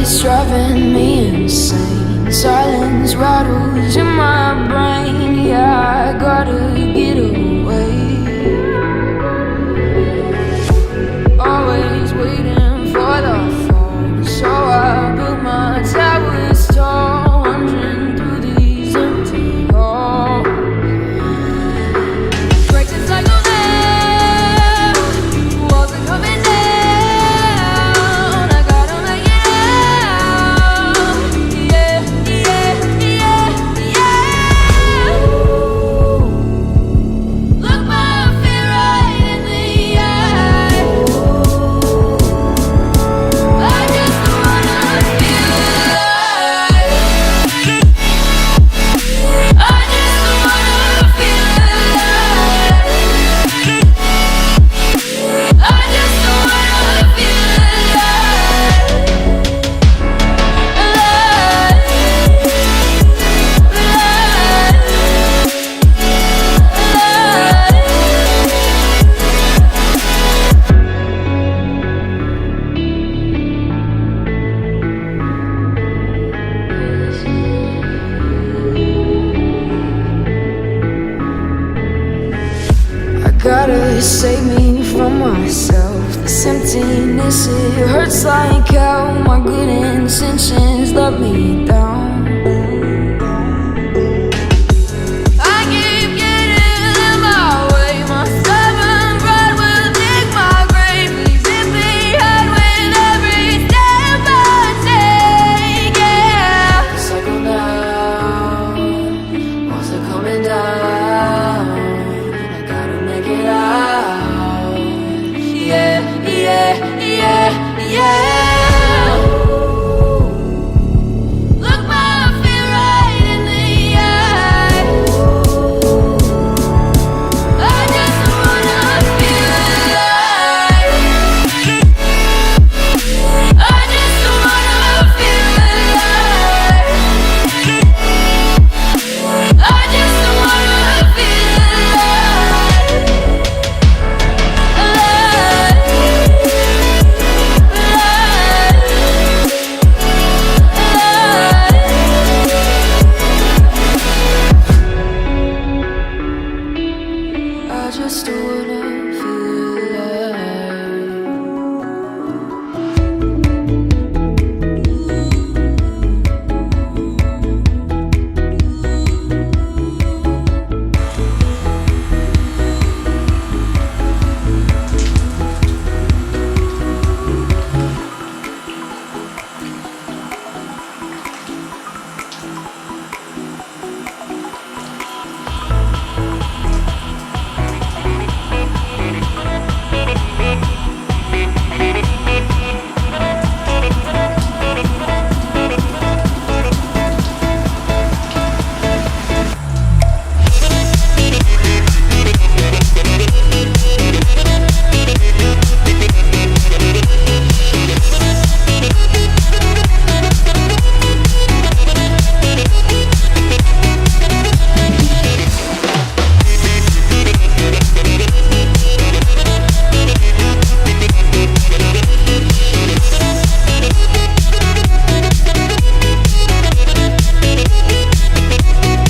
it's driving me insane. Silence rattles in my brain. Yeah, I gotta get away. Always waiting for the phone, so I built my towers tall, wandering through these empty halls. Breaks and cycle there, walls are coming down. I gotta make it out. Yeah, yeah, yeah, yeah. Look my fear right in the eye. I just wanna feel alive. I just wanna feel alive. I just wanna feel I gotta save me from myself. This emptiness, it hurts like hell. My good intentions let me down.